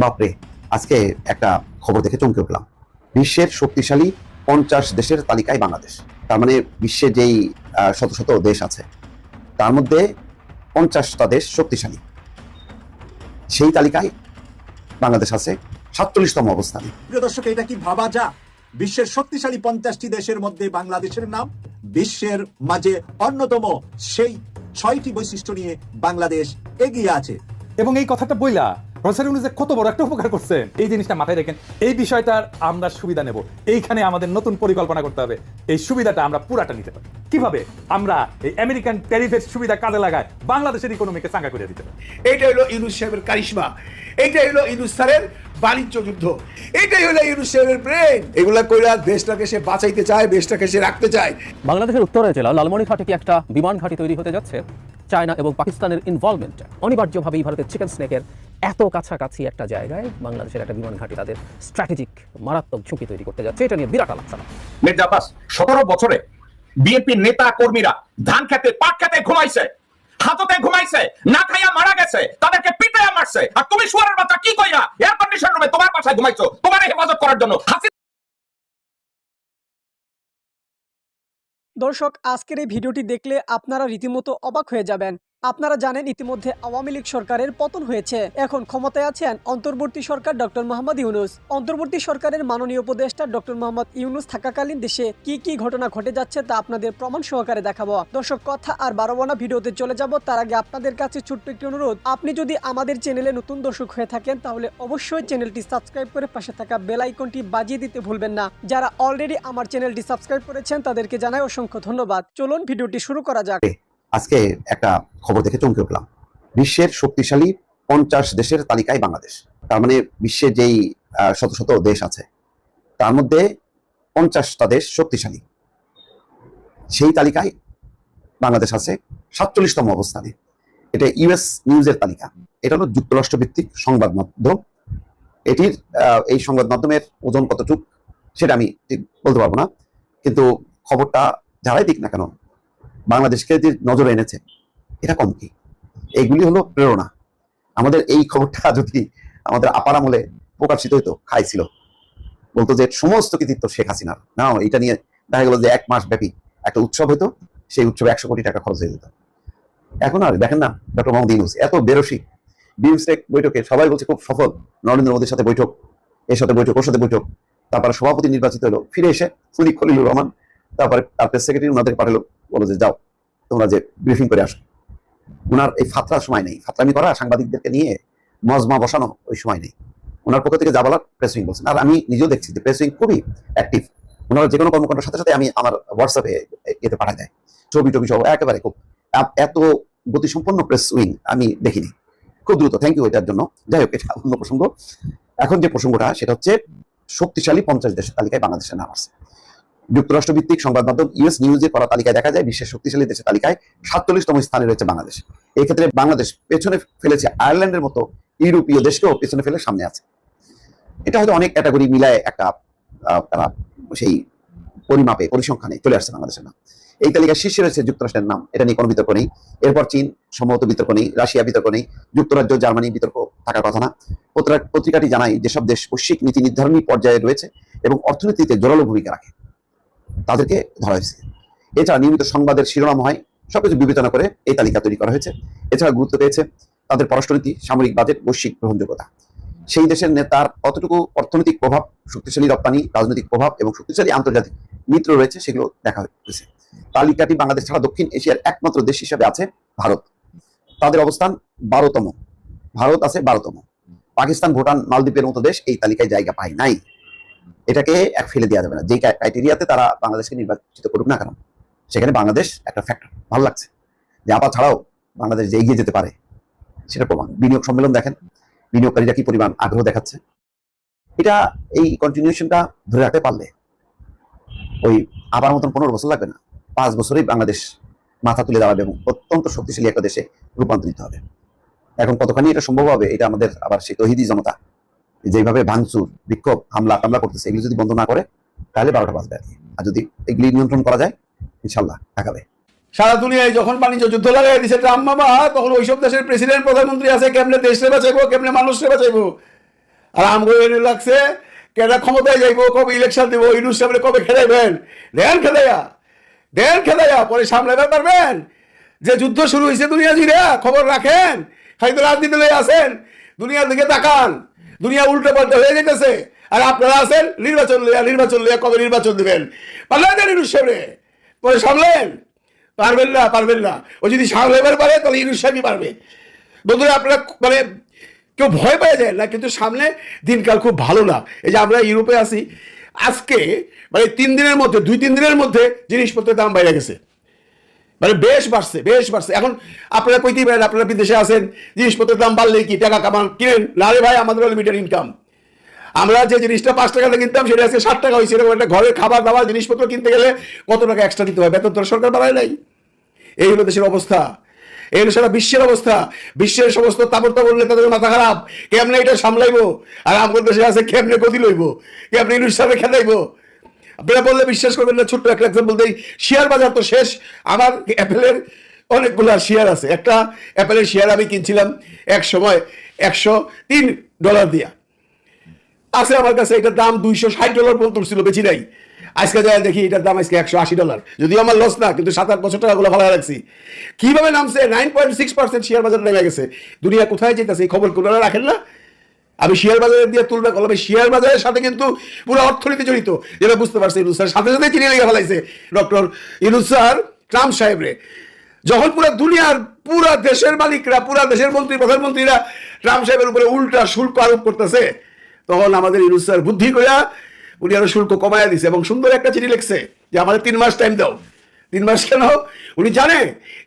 বাপরে, আজকে একটা খবর দেখে চমকে উঠলাম। বিশ্বের শক্তিশালী 50 দেশের তালিকায় বাংলাদেশ। তার মানে বিশ্বে যেই শত শত দেশ আছে তার মধ্যে 50টা দেশ শক্তিশালী, সেই তালিকায় বাংলাদেশ আছে 47তম অবস্থানে। প্রিয় দর্শক, এটা কি ভাবা যা? বিশ্বের শক্তিশালী 50টি দেশের মধ্যে বাংলাদেশের নাম। বিশ্বের মাঝে অন্যতম সেই 6টি বৈশিষ্ট্য নিয়ে বাংলাদেশ এগিয়ে আছে। এবং এই কথাটা বইলা প্রফেসর ইউনূস যে কত বড় একটা উপকার করছেন এই জিনিসটা মাথায় রেখেন। এই বিষয়টার আমরা সুবিধা নেব, এইখানে আমাদের নতুন পরিকল্পনা করতে হবে। এই সুবিধাটা আমরা পুরাটা নিতে পারি কিভাবে? আমরা এই আমেরিকান ট্যারিফের সুবিধা কাজে লাগায় বাংলাদেশের ইকোনমিকে চাঙ্গা করে দিতে পারি। এইটা হলো ইউনূস সাহেবের কারিশমা, এইটাই হলো ইউনূস স্যারের বাণিজ্য যুদ্ধ, এইটাই হলো ইউনূস সাহেবের ব্রেন। এগুলা কইরা দেশটাকে সে বাঁচাইতে চায়, দেশটাকে সে রাখতে চায়। বাংলাদেশের উত্তরের জেলা লালমনিরহাটে কি একটা বিমান ঘাঁটি তৈরি হতে যাচ্ছে? চায়না এবং পাকিস্তানের ইনভলভমেন্ট অনিবার্যভাবেই ভারতের চিকেন স্নেকের এত কাছাকাছি একটা জায়গায় বাংলাদেশের একটা বিমান ঘাঁটি তাদের স্ট্র্যাটেজিক মারাত্মক ঝুঁকি তৈরি করতে যাচ্ছে। এটা নিয়ে বিরাট আলোচনা। মির্জা আব্বাস 17 বছরে বিএনপি নেতা কর্মীরা ধান খেতে পাট খেতে ঘুমাইছে, হাততে ঘুমাইছে, না খাইয়া মারা গেছে, তাদেরকে পিটাইয়া মারছে। আর তুমি শুয়ারের বাচ্চা কি কইরা এয়ার কন্ডিশন রুমে তোমার বাসায় ঘুমাইছো তোমার হেফাজত করার জন্য। দর্শক, আজকের এই ভিডিওটি দেখলে আপনারা রীতিমতো অবাক হয়ে যাবেন। আপনারা জানেন ইতিমধ্যে আওয়ামী লীগ সরকারের পতন হয়েছে। এখন ক্ষমতায় আছেন অন্তর্বর্তী সরকার ডক্টর মোহাম্মদ ইউনূস। অন্তর্বর্তী সরকারের মাননীয় উপদেষ্টা ডক্টর মোহাম্মদ ইউনূস থাকাকালীন দেশে কি কি ঘটনা ঘটে যাচ্ছে তা আপনাদের প্রমাণ সহকারে দেখাবো। দর্শক, কথা আর বাড়াবো না, ভিডিওতে চলে যাব। তার আগে আপনাদের কাছে ছোট্ট একটি অনুরোধ, আপনি যদি আমাদের চ্যানেলে নতুন দর্শক হয়ে থাকেন তাহলে অবশ্যই চ্যানেলটি সাবস্ক্রাইব করে পাশে থাকা বেল আইকনটি বাজিয়ে দিতে ভুলবেন না। যারা অলরেডি আমার চ্যানেলটি সাবস্ক্রাইব করেছেন তাদেরকে জানাই অসংখ্য ধন্যবাদ। চলুন ভিডিওটি শুরু করা যাক। আজকে একটা খবর দেখে চমকে উঠলাম। বিশ্বের শক্তিশালী 50 দেশের তালিকায় বাংলাদেশ। তার মানে বিশ্বে যেই শত শত দেশ আছে তার মধ্যে 50টা দেশ শক্তিশালী, সেই তালিকায় বাংলাদেশ আছে 47তম অবস্থানে। এটা ইউএস নিউজের তালিকা। এটা হলো যুক্তরাষ্ট্র ভিত্তিক সংবাদ মাধ্যম। এটির এই সংবাদ মাধ্যমের ওজন কতটুক সেটা আমি ঠিক বলতে পারবো না, কিন্তু খবরটা যারাই দিক না কেন বাংলাদেশকে যে নজরে এনেছে এটা কম কি। এইগুলি হলো প্রেরণা। আমাদের এই খবরটা যদি আমাদের আপার আমলে প্রকাশিত হইতো, খাইছিল বলতো যে সমস্ত কৃতিত্ব শেখ হাসিনার, না এটা নিয়ে দেখা গেল যে 1 মাস ব্যাপী একটা উৎসব হইতো, সেই উৎসবে 100 কোটি টাকা খরচ হয়ে যেত। এখন আর দেখেন না, ডক্টর মোহাম্মদ ইউনূস এত বেরসি, বিমস্টেক বৈঠকে সবাই বলছে খুব সফল, নরেন্দ্র মোদীর সাথে বৈঠক, এর সাথে বৈঠক, ওর সাথে বৈঠক, তারপরে সভাপতি নির্বাচিত হলো, ফিরে এসে সৈনিক খলিলুর রহমান, তারপরে তার প্রেস সেক্রেটারি ওনাদের পাঠালো, বলো যে যাও তোমরা যে ব্রিফিং করে আসো। ওনার এই ফাতরার সময় নেই, ফাতরামি করা, সাংবাদিকদেরকে নিয়ে মজমা বসানো ওই সময় নেই। ওনার পক্ষ থেকে যা বলার প্রেস উইং বলছেন। আর আমি নিজেও দেখছি যে প্রেস উইং খুবই অ্যাক্টিভ। ওনারা যে কোনো কর্মকাণ্ডের সাথে সাথে আমি আমার হোয়াটসঅ্যাপে এতে পাঠাই দেয়, ছবি টবি সহ একেবারে খুব এত গতিসম্পন্ন প্রেস উইং আমি দেখিনি, খুব দ্রুত। থ্যাংক ইউ এটার জন্য। যাই হোক, এটা অন্য প্রসঙ্গ। এখন যে প্রসঙ্গটা সেটা হচ্ছে শক্তিশালী 50 দেশের তালিকায় বাংলাদেশের নাম আছে। যুক্তরাষ্ট্র ভিত্তিক সংবাদ মাধ্যম ইউএস নিউজে করা তালিকায় দেখা যায় বিশ্বের শক্তিশালী দেশের তালিকায় 47তম স্থানে রয়েছে বাংলাদেশ। এই ক্ষেত্রে বাংলাদেশ পেছনে ফেলেছে আয়ারল্যান্ডের মতো ইউরোপীয় দেশকেও পেছনে ফেলে সামনে আছে। এটা হয়তো অনেক ক্যাটাগরি মিলায় একটা তারা সেই পরিমাপে পরিসংখ্যানে চলে আসছে বাংলাদেশের নাম। এই তালিকায় শীর্ষে রয়েছে যুক্তরাষ্ট্রের নাম, এটা নিয়ে কোনো বিতর্ক নেই। এরপর চীন, সম্ভবত বিতর্ক নেই। রাশিয়া বিতর্ক নেই। যুক্তরাজ্য, জার্মানি বিতর্ক থাকার কথা না। পত্রিকাটি জানায় যেসব দেশ বৈশ্বিক নীতি নির্ধারণী পর্যায়ে রয়েছে এবং অর্থনীতিতে জোরালো ভূমিকা রাখে তাদেরকে ধরা হয়েছে। এছাড়া নিয়মিত সংবাদের শিরোনাম হয়, সবকিছু বিবেচনা করে এই তালিকা তৈরি করা হয়েছে। এছাড়া গুরুত্ব পেয়েছে তাদের পররাষ্ট্রনীতি, সামরিক বাজেট, বৈশ্বিক গ্রহণযোগ্যতা, সেই দেশের নেতার কতটুকু অর্থনৈতিক প্রভাব, শক্তিশালী রপ্তানি, রাজনৈতিক প্রভাব এবং শক্তিশালী আন্তর্জাতিক মিত্র রয়েছে সেগুলো দেখা হয়েছে। তালিকাটি বাংলাদেশ ছাড়া দক্ষিণ এশিয়ার একমাত্র দেশ হিসেবে আছে ভারত। তাদের অবস্থান 12তম। ভারত আছে 12তম। পাকিস্তান, ভুটান, মালদ্বীপের মতো দেশ এই তালিকায় জায়গা পায় নাই। এটাকে এক ফেলে দেওয়া যাবে না। যে ক্রাইটেরিয়াতে তারা বাংলাদেশকে নির্বাচিত করুক না কেন, সেখানে বাংলাদেশ একটা ফ্যাক্টর। ভালো লাগছে যে আপা ছাড়াও বাংলাদেশ যে এগিয়ে যেতে পারে সেটা প্রমাণ। বিনিয়োগ সম্মেলন দেখেন, বিনিয়োগকারীরা কি পরিমাণ আগ্রহ দেখাচ্ছে। এটা এই কন্টিনিউশনটা ধরে রাখতে পারলে ওই আবার মতন 15 বছর লাগবে না, 5 বছরেই বাংলাদেশ মাথা তুলে দাঁড়াবে এবং অত্যন্ত শক্তিশালী একটা দেশে রূপান্তরিত হবে। এখন কতখানি এটা সম্ভব হবে, এটা আমাদের আবার সেই তৌহিদি জনতা যেভাবে ভাঙচুর, বিক্ষোভ, হামলা টামলা করতেছে, এগুলো যদি বন্ধ না করে তাহলে 12টা বাজবে আর কি। আর যদি এগুলি নিয়ন্ত্রণ করা যায় ইনশাল্লাহ দেখাবে। সারা দুনিয়ায় যখন বাণিজ্য যুদ্ধ লাগাই দিছে ট্রাম্প মামা, তখন ওইসব দেশের প্রেসিডেন্ট, প্রধানমন্ত্রী আছে কেমনে দেশ বাঁচাইবো, কেমনে মানুষ বাঁচাইবো। আর আমগো এনে লাগছে কেনা ক্ষমতায় যাইবো, কবে ইলেকশন দেবো, ইউনুস সাহেবের কবে খেলাইবেন, দেন খেলাইয়া পরে সামলাইবার পারবেন। যে যুদ্ধ শুরু হয়েছে দুনিয়া জুড়ে খবর রাখেন, খালি তো রাজনীতি লয়ে আছেন, দুনিয়ার দিকে তাকান, দুনিয়া উল্টো পাল্টা হয়ে যেতেছে। আর আপনারা আছেন নির্বাচন লইয়া কবে নির্বাচন দিবেন, পারলেন না ইউনুস সাহেবরে, পরে সামলেন, পারবেন না। ও যদি সামলাইবার পারে তাহলে ইউনুস সাহেবই পারবে। বন্ধুরা, আপনারা মানে কেউ ভয় পেয়ে যায় না, কিন্তু সামনে দিনকাল খুব ভালো না। এই যে আমরা ইউরোপে আছি, আজকে মানে 2-3 দিনের মধ্যে জিনিসপত্রের দাম বাইরে গেছে, মানে বেশ বাড়ছে। এখন আপনারা কইতেই পারেন আপনারা বিদেশে আছেন, জিনিসপত্রের দাম বাড়লেই কি টাকা কামান কিনেন না রে ভাই, আমাদের লিমিটেড ইনকাম। আমরা যে জিনিসটা 5 টাকাতে কিনতাম সেটা আজকে 60 টাকা হয়েছে। এরকম একটা ঘরের খাবার দাবার জিনিসপত্র কিনতে গেলে কত টাকা এক্সট্রা দিতে হয়, বেতন তো সরকার বাড়ায় নাই। এই হলো দেশের অবস্থা, এই হলো সারা বিশ্বের অবস্থা। বিশ্বের সমস্ত তাবড় নেতাদের মাথা খারাপ, কেমনে এটা সামলাইবো, আর আমাদের দেশে আছে কেমনে গতি লইবো, কেমনে ইউনুস সাহেব খেলাইবো। আপনারা বললে বিশ্বাস করবেন না, ছোট্ট একটা এক্সাম্পল দেই। শেয়ার বাজার তো শেষ। আমার অ্যাপেলের অনেকগুলো শেয়ার আছে। একটা অ্যাপেলের শেয়ার আমি কিনছিলাম এক সময় $103 দিয়া, আছে আমার কাছে। এটার দাম $260 পর্যন্ত ছিল, বেশি নাই। আজকে যায় দেখি এটার দাম আজকে $180। যদিও আমার লস না, কিন্তু 7-8 বছর টাকাগুলো ভালো রাখছি। কিভাবে নামছে? 9.6% শেয়ার বাজার নেমে গেছে। দুনিয়া কোথায় যেতেছে এই খবর কোনারা রাখেন না? আমি শেয়ার বাজারের দিয়ে তুলনা করলাম, শেয়ার বাজারের সাথে কিন্তু পুরো অর্থনীতি জড়িত, যেটা বুঝতে পারছে ইউনুস স্যার। সাথে সাথে চিনি লেগে ফেলাইছে ডক্টর ইউনুস স্যার ট্রাম্প সাহেবরে। যখন পুরো দুনিয়ার পুরা দেশের মালিকরা, পুরা দেশের মন্ত্রী প্রধানমন্ত্রীরা ট্রাম্প সাহেবের উপরে উল্টা শুল্ক আরোপ করতেছে, তখন আমাদের ইউনুস স্যার বুদ্ধি কইরা উনি আরো শুল্ক কমায়া দিছে এবং সুন্দর একটা চিঠি লিখছে যে আমাদের 3 মাস টাইম দাও। 3 মাস কেন? উনি জানে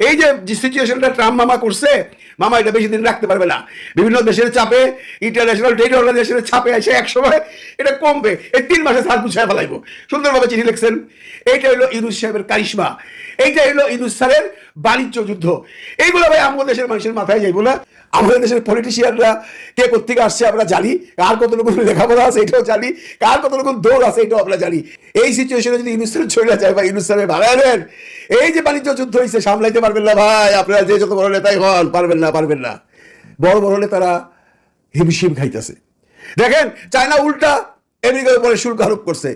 এই যে সিচুয়েশনটা ট্রাম্প মামা করছে, মামা এটা বেশি দিন রাখতে পারবে না। বিভিন্ন দেশের চাপে, ইন্টারন্যাশনাল ট্রেড অর্গানাইজেশনের চাপে এসে এক সময় এটা কমবে, এই 3 মাসে সার গুছায় ফেলাইবো। সুন্দরভাবে চিঠি লিখছেন। এইটা হলো ইউনুস সাহেবের কারিশমা, এইটা হলো ইউনুস স্যারের বাণিজ্য যুদ্ধ। এইগুলো ভাই আমাদের দেশের মানুষের মাথায় যাইবো না। আমাদের দেশের পলিটিশিয়ানরা কে কোথেকে আসছে আমরা জানি, কার কতটুকু লেখাপড়া আছে এটাও জানি, কার কতটুকু দৌড় আছে এটাও আমরা জানি। এই সিচুয়েশনে যদি ইউনুস স্যার চলে যায় বা ইউনুস স্যারের ভাড়া নেন, এই যে বাণিজ্য যুদ্ধ হয়েছে সামলাইতে পারবেন না ভাই। আপনারা যে যত বড় নেতাই হন, পারবেন না। বড় নেতারা হিমশিম খাইতেছে। দেখেন, চায়না উল্টা আমেরিকার উপরে শুল্ক আরোপ করছে,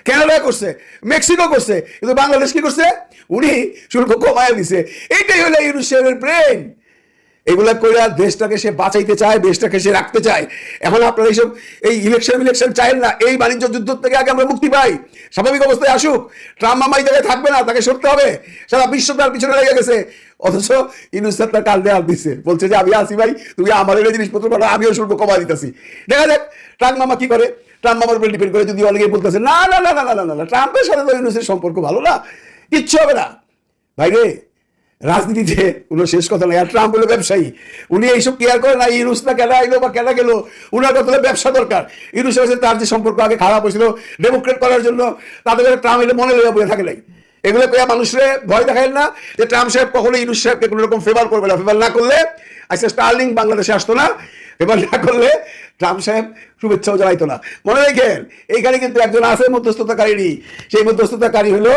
কানাডা করছে, মেক্সিকো করছে, কিন্তু বাংলাদেশ কি করছে? উনি শুল্ক কমায় দিছে। এইটাই হলো ইউনুস সাহেবের ব্রেন। এগুলা কইরা দেশটাকে সে বাঁচাইতে চায়, দেশটাকে সে রাখতে চায়। এখন আপনারা এইসব এই ইলেকশন চাইেন না। এই বাণিজ্য যুদ্ধ থেকে আগে আমরা মুক্তি পাই, স্বাভাবিক অবস্থায় আসুক। ট্রাম্প মামা এই জায়গায় থাকবে না, তাকে সরতে হবে। সারা বিশ্ব তার পিছনে লেগে গেছে, অথচ ইউনুস স্যার তার কাঁধে হাত দিচ্ছে, বলছে যে আমি আসি ভাই, তুমি আমার এই জিনিসপত্র পাঠাও, আমিও শুল্ক কমা দিতেছি। দেখা যাক ট্রাম্প মামা কি করে। ট্রাম্প মামার উপর ডিপেন্ড করে। যদি অনেকেই বলতেছে না, ট্রাম্পের সাথে তো ইউনুসের সম্পর্ক ভালো না, কিচ্ছু হবে না। ভাই রে, রাজনীতিতে কোনো শেষ কথা নাই। আর ট্রাম্প হলো ব্যবসায়ী, উনি এইসব কেয়ার করে না। ইউনুস না কেনা আইলো বা কেনা গেল, উনার কথা হলো ব্যবসা দরকার। ইউনুসের সাথে তার যে সম্পর্ক আগে খারাপ হয়েছিল ডেমোক্রেট করার জন্য, তাদের ট্রাম্প এলে মনে লইয়া বলে থাকে নাই। এগুলো কইয়া মানুষরে ভয় দেখায় না যে ট্রাম্প সাহেব কখনো ইউনুস সাহেবকে কোনো রকম ফেভার করবে না। ফেভার না করলে আজকে স্টার্লিং বাংলাদেশে আসতো না, ফেভার না করলে ট্রাম্প সাহেব শুভেচ্ছাও জানাইতো না। মনে রাখেন, এইখানে কিন্তু একজন আছে মধ্যস্থতাকারী। সেই মধ্যস্থতাকারী হলো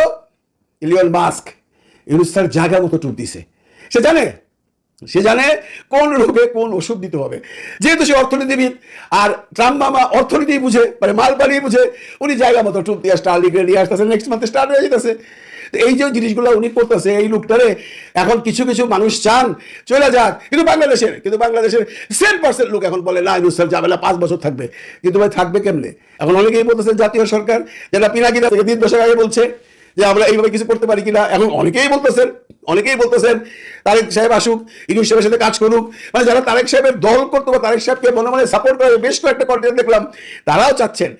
ইলিয়ন মাস্ক। ইউনুস স্যার জায়গা মতো টুপ দিছে। সে জানে কোন রোগে কোন ওষুধ দিতে হবে। যেহেতু সে অর্থনীতিবিদ, আর ট্রাম্প মামা অর্থনীতি বুঝে, মানে মাল পালিয়ে বুঝে, উনি জায়গা মতো টুপ দিয়ে স্টার্লিংকে নিয়ে আসতেছে। নেক্সট মান্থে স্টার্ট হয়ে যেতেছে। তো এই যে জিনিসগুলো উনি করতেছে, এই লোকটারে এখন কিছু মানুষ চান চলে যাক, কিন্তু বাংলাদেশের 7% লোক এখন বলে না ইউনুস স্যার যাবে না, 5 বছর থাকবে। কিন্তু ভাই থাকবে কেমনে? এখন অনেকেই বলতেছেন জাতীয় সরকার, যেটা পিনাকিদা থেকে 3 দশক আগে বলছে যে আমরা এইভাবে কিছু করতে পারি কিনা। এখন অনেকেই বলতেছেন তারেক সাহেব আসুক, ইউনুস সাহেবের সাথে কাজ করুক। মানে যারা তারেক সাহেবের দল করতো বা তারেক সাহেবকে মনে মনে সাপোর্ট করে, বেশ কয়েকটা কন্টেন্ট দেখলাম, তারাও চাচ্ছেন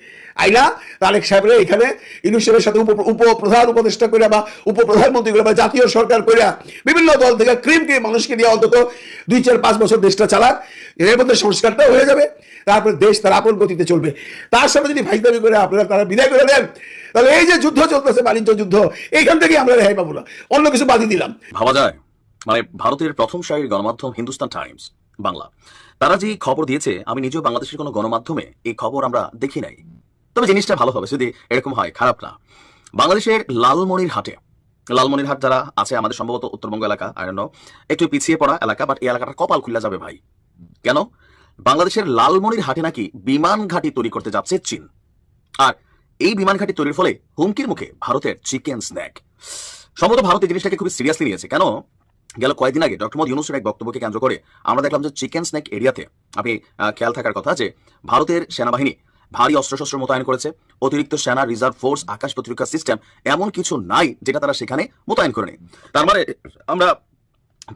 আইনা তারেক সাহেবরা এখানে ইউনুস সাহেবের সাথে উপপ্রধান উপদেষ্টা করে বা উপপ্রধানমন্ত্রী করে বা জাতীয় সরকার করে বিভিন্ন দল থেকে ক্রিম মানুষকে দিয়ে অন্তত 2-4-5 বছর দেশটা চালাক। এর মধ্যে সংস্কারটাও হয়ে যাবে, তারপরে দেশ তার আপন গতিতে চলবে। তার সাথে যদি ভাইদাবি করে আপনারা তারা বিদায় করে দেন, তাহলে এই যে যুদ্ধ চলতেছে, বাণিজ্য যুদ্ধ, এইখান থেকে আমরা রেহাই পাবো না। অন্য কিছু বাদই দিলাম। ভাবা যায়, মানে ভারতের প্রথম সারির গণমাধ্যম হিন্দুস্তান টাইমস বাংলা, তারা যে খবর দিয়েছে, আমি নিজেও বাংলাদেশের কোনো গণমাধ্যমে এই খবর আমরা দেখি নাই। তবে জিনিসটা ভালো হবে যদি এরকম হয়, খারাপ না। বাংলাদেশের লালমনিরহাট যারা আছে, আমাদের সম্ভবত উত্তরবঙ্গ এলাকা, একটু পিছিয়ে পড়া এলাকা, বাট এই এলাকাটা কপাল খুলে যাবে ভাই। কেন? বাংলাদেশের লালমনিরহাটে নাকি বিমান ঘাঁটি তৈরি করতে যাচ্ছে চীন। আর এই বিমান ঘাঁটি তৈরির ফলে হুমকির মুখে ভারতের চিকেন স্ন্যাক। সম্ভবত ভারত এই জিনিসটাকে খুবই সিরিয়াসলি নিয়েছে। কেন, গেল কয়েকদিন আগে ডক্টর মোহাম্মদ ইউনূসের এক বক্তব্যকে কেন্দ্র করে আমরা দেখলাম যে চিকেন স্ন্যাক এরিয়াতে আপনি খেয়াল থাকার কথা যে ভারতের সেনাবাহিনী ভারী অস্ত্রশস্ত্র মোতায়েন করেছে, অতিরিক্ত সেনা, রিজার্ভ ফোর্স, আকাশ প্রতিরক্ষা সিস্টেম এমন কিছু নাই যেটা তারা সেখানে মোতায়েন করেনি। তার মানে আমরা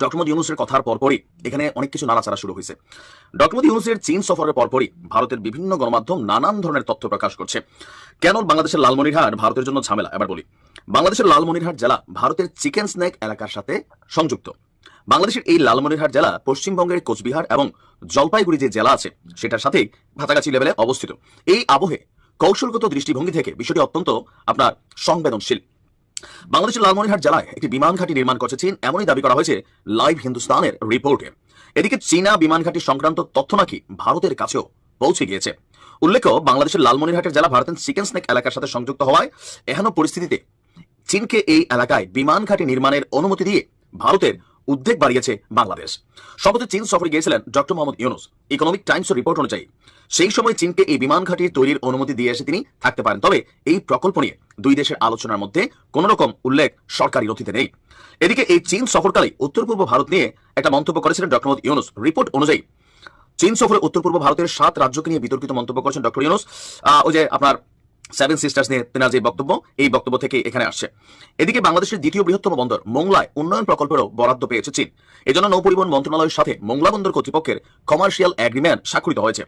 ডক্টর মোহাম্মদ ইউনূসের কথার পরপরই এখানে অনেক কিছু নাড়াচাড়া শুরু হয়েছে। ডক্টর মোহাম্মদ ইউনূসের চীন সফরের পরপরই ভারতের বিভিন্ন গণমাধ্যম নানান ধরনের তথ্য প্রকাশ করছে। কেন বাংলাদেশের লালমনিরহাট ভারতের জন্য ঝামেলা, এবার বলি। বাংলাদেশের লালমনিরহাট জেলা ভারতের চিকেন স্ন্যাক এলাকার সাথে সংযুক্ত। বাংলাদেশের এই লালমনিরহাট জেলা পশ্চিমবঙ্গের কোচবিহার এবং জলপাইগুড়ি যে জেলা আছে সেটার সাথেই কাছাকাছি লেভেলে অবস্থিত। এই আবহে কৌশলগত দৃষ্টিভঙ্গি থেকে বিষয়টি অত্যন্ত আপনার সংবেদনশীল। বাংলাদেশের লালমনিরহাট জেলায় একটি বিমান ঘাঁটি নির্মাণ করছে চীন, এমনই দাবি করা হয়েছে লাইভ হিন্দুস্তানের রিপোর্টে। এদিকে চীনা বিমান ঘাঁটি সংক্রান্ত তথ্য নাকি ভারতের কাছেও পৌঁছে গিয়েছে। উল্লেখ্য, বাংলাদেশের লালমনিরহাটের জেলা ভারতের চিকেন স্ন্যাক এলাকার সাথে সংযুক্ত হওয়ায় এহেন পরিস্থিতিতে চীনকে এই এলাকায় বিমান ঘাঁটি নির্মাণের অনুমতি দিয়ে ভারতের উদ্বেগ বাড়িয়েছে বাংলাদেশ। সম্প্রতি চীন সফরে গিয়েছিলেন ডক্টর মোহাম্মদ ইউনূস। ইকোনমিক টাইমসের রিপোর্ট অনুযায়ী সেই সময় চীনকে এই বিমান ঘাঁটির তৈরির অনুমতি দিয়ে এসে তিনি থাকতে পারেন। তবে এই প্রকল্প নিয়ে দুই দেশের আলোচনার মধ্যে কোন রকম উল্লেখ সরকারি নথিতে নেই। এদিকে এই চীন সফরকালে উত্তর পূর্ব ভারত নিয়ে একটা মন্তব্য করেছিলেন ডক্টর মোহাম্মদ ইউনূস। রিপোর্ট অনুযায়ী চীন সফরে উত্তর পূর্ব ভারতের 7 রাজ্যকে নিয়ে বিতর্কিত মন্তব্য করেছেন ডক্টর ইউনূস। ওই যে আপনার 7 সিস্টার্স নিয়ে তেনার যে বক্তব্য, এই বক্তব্য থেকে এখানে আসছে। এদিকে বাংলাদেশের দ্বিতীয় বৃহত্তম বন্দর মোংলায় উন্নয়ন প্রকল্পেরও বরাদ্দ পেয়েছে চীন। এজন্য নৌপরিবহন মন্ত্রণালয়ের সাথে মোংলা বন্দর কর্তৃপক্ষের কমার্শিয়াল এগ্রিমেন্ট স্বাক্ষরিত হয়েছে।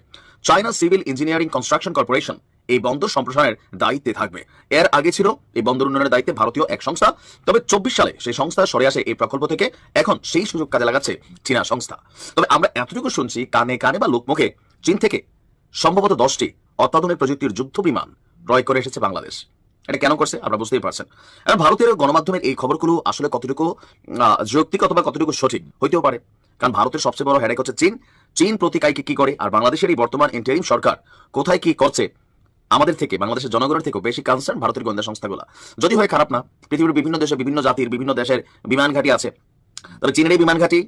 China civil engineering construction corporation এই বন্দর সম্প্রসারণের দায়িত্বে থাকবে। এর আগে ছিল এই বন্দর উন্নয়নের দায়িত্বে ভারতীয় এক সংস্থা, তবে 24 সালে সেই সংস্থা সরে আসে এই প্রকল্প থেকে। এখন সেই সুযোগ কাজে লাগাচ্ছে চীনা সংস্থা। তবে আমরা এতটুকু শুনছি কানে কানে বা লোকমুখে চীন থেকে সম্ভবত 10টি অত্যাধুনিক প্রযুক্তির যুদ্ধ বিমান ক্রয় করে এসেছে বাংলাদেশ। এটা কেন করছে আপনারা বুঝতেই পারছেন। আর ভারতের গণমাধ্যমের এই খবরগুলো আসলে কতটুকু যৌক্তিক অথবা কতটুকু সঠিক হইতেও পারে, কারণ ভারতের সবচেয়ে বড় হেডেক হচ্ছে চীন। চীন প্রতিকায়কে কি করে, আর বাংলাদেশের এই বর্তমান ইন্টারিম সরকার কোথায় কি করছে, আমাদের থেকে বাংলাদেশের জনগণের থেকেও বেশি কনসার্ন ভারতের গোয়েন্দা সংস্থাগুলো। যদি হয় খারাপ না, পৃথিবীর বিভিন্ন দেশে বিভিন্ন জাতির বিভিন্ন দেশের বিমান ঘাঁটি আছে, তবে চীনের এই বিমান ঘাঁটি।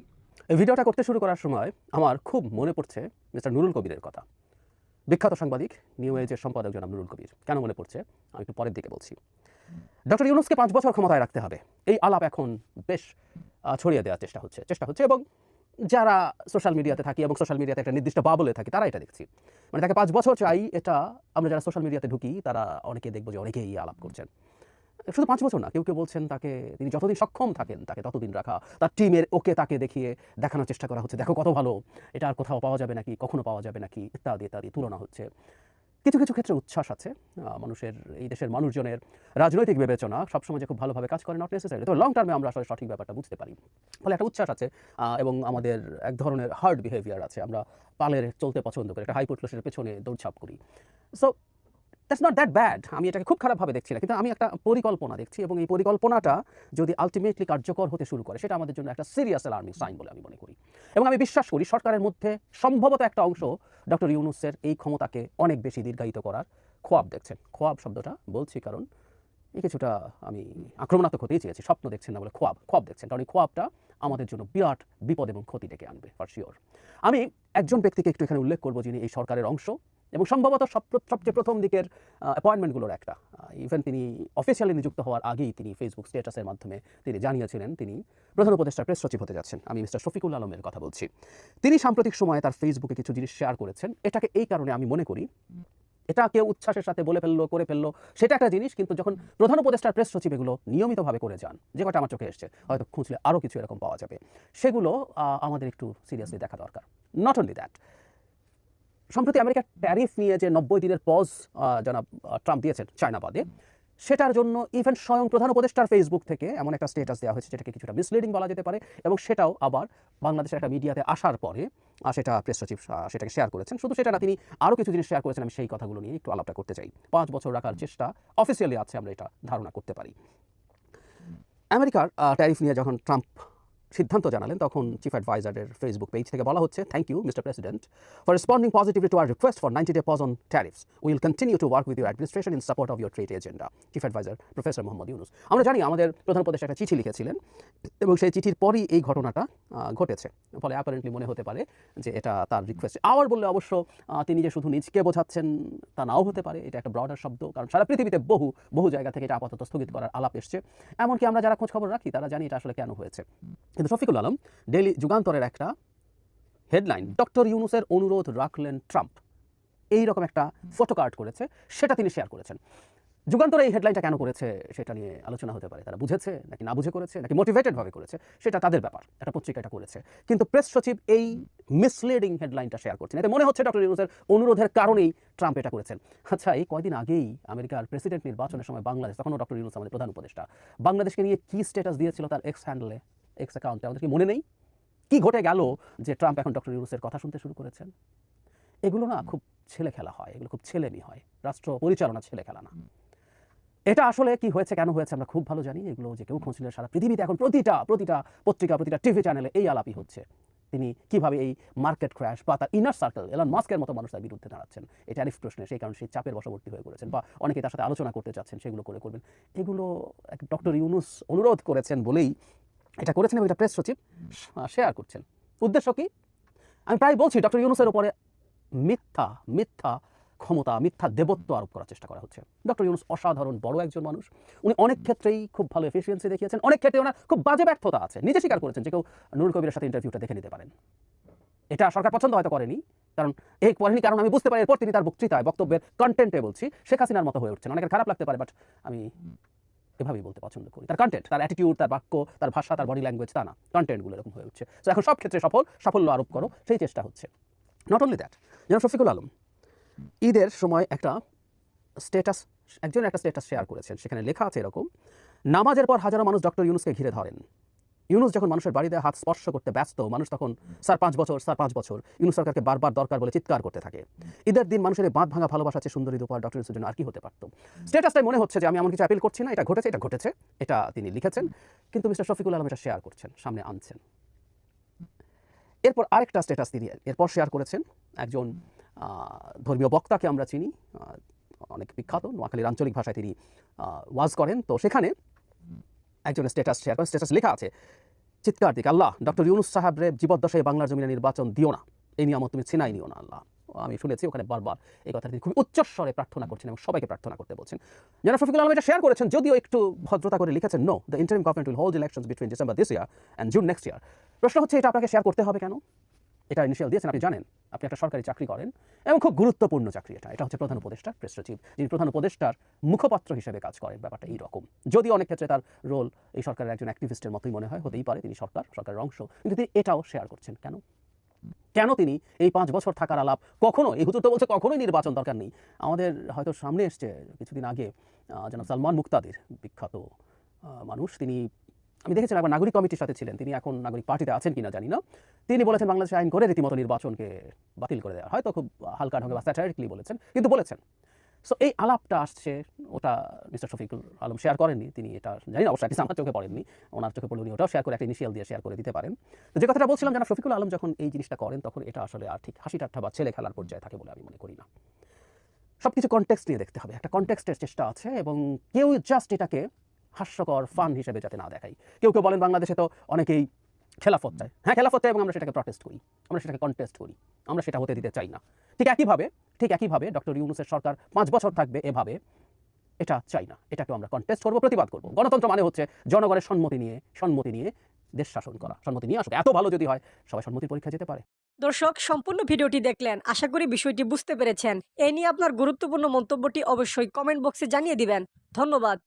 এই ভিডিওটা করতে শুরু করার সময় আমার খুব মনে পড়ছে মিস্টার নুরুল কবিরের কথা। বিখ্যাত সাংবাদিক, নিউ এজের সম্পাদক জনাব নুরুল কবির। কেন মনে পড়ছে আমি একটু পরের দিকে বলছি। ডক্টর ইউনূসকে 5 বছর ক্ষমতায় রাখতে হবে, এই আলাপ এখন বেশ ছড়িয়ে দেওয়ার চেষ্টা হচ্ছে এবং যারা সোশ্যাল মিডিয়াতে থাকি এবং সোশ্যাল মিডিয়াতে একটা নির্দিষ্ট বাবলে থাকি তারা এটা দেখছি। মানে তাকে 5 বছর চাই, এটা আমরা যারা সোশ্যাল মিডিয়াতে ঢুকি তারা অনেকে দেখবো যে অনেকেই এই আলাপ করছেন। শুধু 5 বছর না, কেউ কেউ বলছেন তাকে তিনি যতদিন সক্ষম থাকেন তাকে ততদিন রাখা, তার টিমের ওকে তাকে দেখিয়ে দেখানোর চেষ্টা করা হচ্ছে, দেখো কত ভালো, এটা আর কোথাও পাওয়া যাবে নাকি, কখনো পাওয়া যাবে নাকি, ইত্যাদি ইত্যাদি তুলনা হচ্ছে। কিছু কিছু ক্ষেত্রে উচ্ছ্বাস আছে। মানুষের, এই দেশের মানুষজনের রাজনৈতিক বিবেচনা সবসময় যে খুব ভালোভাবে কাজ করে নট নেসেসারি, তো লং টার্মে আমরা আসলে সঠিক ব্যাপারটা বুঝতে পারি। ফলে একটা উচ্ছ্বাস আছে এবং আমাদের এক ধরনের হার্ড বিহেভিয়ার আছে, আমরা পালের চলতে পছন্দ করি, একটা হাইপোট্লসের পেছনে দৌড়ঝাঁপ করি। So that's not that bad, আমি এটাকে খুব খারাপভাবে দেখছি না, কিন্তু আমি একটা পরিকল্পনা দেখছি এবং এই পরিকল্পনাটা যদি আলটিমেটলি কার্যকর হতে শুরু করে সেটা আমাদের জন্য একটা সিরিয়াস অ্যালার্মিং সাইন বলে আমি মনে করি। এবং আমি বিশ্বাস করি সরকারের মধ্যে সম্ভবত একটা অংশ ডক্টর ইউনূসের এই ক্ষমতাকে অনেক বেশি দীর্ঘায়িত করার খোয়াব দেখছেন। খোয়াব শব্দটা বলছি কারণ এই কিছুটা আমি আক্রমণাত্মক হতেই চেয়েছি, স্বপ্ন দেখছেন না বলে খোয়াব দেখছেন, কারণ এই খোয়াবটা আমাদের জন্য বিরাট বিপদ এবং ক্ষতি ডেকে আনবে ফর শিওর। আমি একজন ব্যক্তিকে একটু এখানে উল্লেখ করবো যিনি এই সরকারের অংশ এবং সম্ভবত সবচেয়ে প্রথম দিকের অ্যাপয়েন্টমেন্টগুলোর একটা। ইভেন তিনি অফিসিয়ালি নিযুক্ত হওয়ার আগেই তিনি ফেসবুক স্ট্যাটাসের মাধ্যমে তিনি জানিয়েছিলেন তিনি প্রধান উপদেষ্টার প্রেস সচিব হতে যাচ্ছেন। আমি মিস্টার শফিকুল আলমের কথা বলছি। তিনি সাম্প্রতিক সময়ে তার ফেসবুকে কিছু জিনিস শেয়ার করেছেন। এটাকে এই কারণে আমি মনে করি, এটা কেউ উচ্ছ্বাসের সাথে বলে ফেললো, করে ফেললো, সেটা একটা জিনিস, কিন্তু যখন প্রধান উপদেষ্টার প্রেস সচিব এগুলো নিয়মিতভাবে করে যান, যে কটা আমার চোখে এসছে, হয়তো খুঁজলে আরও কিছু এরকম পাওয়া যাবে, সেগুলো আমাদের একটু সিরিয়াসলি দেখা দরকার। নট অনলি দ্যাট, সম্প্রতি আমেরিকার ট্যারিফ নিয়ে যে 90 দিনের পজ জনাব ট্রাম্প দিয়েছেন চায়না বাদে, সেটার জন্য ইভেন স্বয়ং প্রধান উপদেষ্টার ফেসবুক থেকে এমন একটা স্ট্যাটাস দেওয়া হয়েছে যেটাকে কিছুটা মিসলিডিং বলা যেতে পারে, এবং সেটাও আবার বাংলাদেশের একটা মিডিয়াতে আসার পরে সেটা প্রেস সচিব সেটাকে শেয়ার করেছেন। শুধু সেটা না, তিনি আরও কিছু জিনিস শেয়ার করেছেন, আমি সেই কথাগুলো নিয়ে একটু আলাপটা করতে চাই। 5 বছর রাখার চেষ্টা অফিসিয়ালি আছে, আমরা এটা ধারণা করতে পারি। আমেরিকার ট্যারিফ নিয়ে যখন ট্রাম্প সিদ্ধান্ত জানালেন তখন চিফ অ্যাডভাইজারের ফেসবুক পেজ থেকে বলা হচ্ছে, thank you mister president for responding positively to our request for 90-day pause on tariffs. We will continue to work with your administration in support of your trade agenda. Chief adviser professor Mohammad Yunus. আমরা জানি আমাদের প্রধান উপদেষ্টা একটা চিঠি লিখেছিলেন এবং সেই চিঠির পরই এই ঘটনাটা ঘটেছে। ফলে অ্যাপারেন্টলি মনে হতে পারে যে এটা তার রিকোয়েস্ট। আবার বললে অবশ্য তিনি যে শুধু নিজকে বোঝাচ্ছেন তা নাও হতে পারে, এটা একটা ব্রডার শব্দ, কারণ সারা পৃথিবীতে বহু জায়গা থেকে এটা আপাতত স্থগিত করার আলাপ এসছে। এমনকি আমরা যারা খোঁজ খবর রাখি তারা জানি এটা আসলে কেন হয়েছে। কিন্তু শফিকুল আলম ডেইলি যুগান্তরের একটা হেডলাইন, ডক্টর ইউনুসের অনুরোধ রাখলেন ট্রাম্প, এইরকম একটা ফটোকার্ড করেছে, সেটা তিনি শেয়ার করেছেন। যুগান্তর এই হেডলাইনটা কেন করেছে সেটা নিয়ে আলোচনা হতে পারে, তারা বুঝেছে নাকি না বুঝে করেছে নাকি মোটিভেটেডভাবে করেছে সেটা তাদের ব্যাপার, একটা পত্রিকা এটা করেছে। কিন্তু প্রেস সচিব এই মিসলিডিং হেডলাইনটা শেয়ার করছেন, এতে মনে হচ্ছে ডক্টর ইউনুসের অনুরোধের কারণেই ট্রাম্প এটা করেছেন। আচ্ছা, এই কয়দিন আগেই আমেরিকার প্রেসিডেন্ট নির্বাচনের সময় বাংলাদেশ, তখনও ডক্টর ইউনুস আমাদের প্রধান উপদেষ্টা, বাংলাদেশকে নিয়ে কি স্ট্যাটাস দিয়েছিল তার এক্স হ্যান্ডলে, এক্স অ্যাকাউন্টে, আমাদের কি মনে নেই? কি ঘটে গেল যে ট্রাম্প এখন ডক্টর ইউনুসের কথা শুনতে শুরু করেছেন? এগুলো না খুব ছেলে খেলা হয়, এগুলো খুব ছেলেমি হয়, রাষ্ট্র পরিচালনা ছেলে খেলা না। এটা আসলে কি হয়েছে, কেন হয়েছে আমরা খুব ভালো জানি। এগুলো যে কেউ খোঁজ নিলে সারা পৃথিবীতে এখন প্রতিটা পত্রিকা, প্রতিটা টিভি চ্যানেলে এই আলাপই হচ্ছে। তিনি কিভাবে এই মার্কেট ক্র্যাশ বা তার ইনার সার্কেল, এলন মাস্কের মতো মানুষ তার বিরুদ্ধে দাঁড়াচ্ছেন এই ট্যারিফ প্রশ্নে, সেই কারণে সেই চাপের বশবর্তী হয়ে করেছেন, বা অনেকে তার সাথে আলোচনা করতে চাচ্ছেন, সেগুলো করবেন। এগুলো ডক্টর ইউনুস অনুরোধ করেছেন বলেই এটা করেছেন এবং এটা প্রেস সচিব শেয়ার করছেন। উদ্দেশ্য কি? আমি প্রায় বলছি ডক্টর ইউনুসের উপরে মিথ্যা ক্ষমতা, মিথ্যা দেবত্ব আরোপ করার চেষ্টা করা হচ্ছে। ডক্টর ইউনুস অসাধারণ বড় একজন মানুষ, উনি অনেক ক্ষেত্রেই খুব ভালো এফিসিয়েন্সি দেখিয়েছেন, অনেক ক্ষেত্রে ওনার খুব বাজে ব্যর্থতা আছে, নিজে স্বীকার করেছেন। যে কেউ নুরুল কবিরের সাথে ইন্টারভিউটা দেখে নিতে পারেন। এটা সরকার পছন্দ হয়তো করেনি, কারণ আমি বুঝতে পারি এরপর তিনি তার বক্তব্যের কন্টেন্টে বলছি শেখ হাসিনার মতো হয়ে উঠছেন। অনেকের খারাপ লাগতে পারে, বাট আমি এভাবেই বলতে পছন্দ করি। তার কন্টেন্ট, তার অ্যাটিটিউড, তার বাক্য, তার ভাষা, তার বডি ল্যাঙ্গুয়েজ, তা না, কন্টেন্টগুলো এরকম হয়ে উঠছে। তো এখন সব ক্ষেত্রে সাফল্য আরোপ করো, সেই চেষ্টা হচ্ছে। নট অনলি দ্যাট, যেন শফিকুল আলম ঈদের সময় একটা স্ট্যাটাস শেয়ার করেছেন, সেখানে লেখা আছে এরকম, নামাজের পর হাজারো মানুষ ডক্টর ইউনুসকে ঘিরে ধরেন। ইউনুস যখন মানুষের বাড়িতে হাত স্পর্শ করতে ব্যস্ত, মানুষ তখন স্যার 5 বছর ইউনুস সরকারকে বারবার দরকার বলে চিৎকার করতে থাকে। ঈদের দিন মানুষের বাঁধ ভাঙা ভালোবাসা আছে সুন্দরী উপহার ডক্টর ইউনুসের জন্য আর কি হতে পারত? স্ট্যাটাসটাই মনে হচ্ছে যে আমি এমন কিছু অ্যাপিল করছি না, এটা ঘটেছে, এটা তিনি লিখেছেন, কিন্তু মিস্টার শফিকুল আলম এটা শেয়ার করছেন, সামনে আনছেন। এরপর আরেকটা স্ট্যাটাস তিনি এরপর শেয়ার করেছেন। একজন ধর্মীয় বক্তাকে আমরা চিনি, অনেক বিখ্যাত, নোয়াখালীর আঞ্চলিক ভাষায় তিনি ওয়াজ করেন। তো সেখানে একজন স্ট্যাটাস শেয়ার করেন, স্ট্যাটাস লেখা আছে, চিৎকার দিকে, আল্লাহ ডক্টর ইউনুস সাহেবরে জীবদ্দশায় বাংলার জমিনে নির্বাচন দিও না, এই নিয়ামত তুমি ছিনাই নিও না আল্লাহ। আমি শুনেছি ওখানে বারবার এই কথা তিনি খুব উচ্চস্বরে প্রার্থনা করছেন এবং সবাইকে প্রার্থনা করতে বলছেন। জনাব শফিকুল আলম এটা শেয়ার করেছেন, যদিও একটু ভদ্রতা করে লিখেছেন, no, the interim government will hold elections between December this year and June next year. প্রশ্ন হচ্ছে, এটা আপনাকে শেয়ার করতে হবে কেন? এটা ইনিশিয়াল দিয়েছেন, আপনি জানেন আপনি একটা সরকারি চাকরি করেন এবং খুব গুরুত্বপূর্ণ চাকরি এটা হচ্ছে প্রধান উপদেষ্টার প্রেস সচিব, যিনি প্রধান উপদেষ্টার মুখপাত্র হিসেবে কাজ করেন। ব্যাপারটা এইরকম, যদিও অনেক ক্ষেত্রে তার রোল এই সরকারের একজন অ্যাক্টিভিস্টের মতোই মনে হয়, হতেই পারে তিনি সরকারের অংশ, কিন্তু তিনি এটাও শেয়ার করছেন কেন তিনি এই 5 বছর থাকার আলাপ, কখনো এই হুজুর তো বলছে কখনোই নির্বাচন দরকার নেই। আমাদের হয়তো সামনে এসছে কিছুদিন আগে জনাব সালমান মুক্তাদির, বিখ্যাত মানুষ, আমি দেখেছিলাম একবার নাগরিক কমিটির সাথে ছিলেন, তিনি এখন নাগরিক পার্টিতে আছেন কিনা জানি না, তিনি বলেছেন বাংলাদেশে আইন করে রীতিমতো নির্বাচনকে বাতিল করে দেওয়া, হয়তো খুব হালকা ঢঙ্গে বা স্যাটারিক্যালি বলেছেন, কিন্তু বলেছেন। সো এই আলাপটা আসছে, ওটা মিস্টার শফিকুল আলম শেয়ার করেননি, তিনি এটা জানি না, অবশ্যই আমার চোখে পড়েননি, ওনার চোখে পড়লে উনি ওটাও শেয়ার করে একটা ইনিশিয়াল দিয়ে শেয়ার করে দিতে পারেন। তো যে কথাটা বলছিলাম, জানা শফিকুল আলম যখন এই জিনিসটা করেন তখন এটা আসলে আর ঠিক হাসি ঠাট্টা বা ছেলে খেলার পর্যায়ে থাকে বলে আমি মনে করি না। সবকিছু কনটেক্সট নিয়ে দেখতে হবে, একটা কনটেক্সটের চেষ্টা আছে, এবং কেউ জাস্ট এটাকে হাস্যকর ফান হিসেবে যাতে না দেখাই। কেউ বলেন বাংলাদেশে তো অনেকেই খেলাফত চায়, হ্যাঁ খেলাফত চায়, এবং আমরা সেটাকে প্রটেস্ট করি, আমরা সেটাকে কন্টেস্ট করি, আমরা সেটা হতে দিতে চাই না। ঠিক একইভাবে ডক্টর ইউনুসের সরকার 5 বছর থাকবে এভাবে, এটা চাই না, এটাকেও আমরা কন্টেস্ট করবো, প্রতিবাদ করবো। গণতন্ত্র মানে হচ্ছে জনগণের সম্মতি নিয়ে দেশ শাসন করা, সম্মতি নিয়ে আসুক, এত ভালো যদি হয় সবাই সম্মতির পরীক্ষা যেতে পারে। দর্শক, সম্পূর্ণ ভিডিওটি দেখলেন, আশা করি বিষয়টি বুঝতে পেরেছেন। এই নিয়ে আপনার গুরুত্বপূর্ণ মন্তব্যটি অবশ্যই কমেন্ট বক্সে জানিয়ে দিবেন। ধন্যবাদ।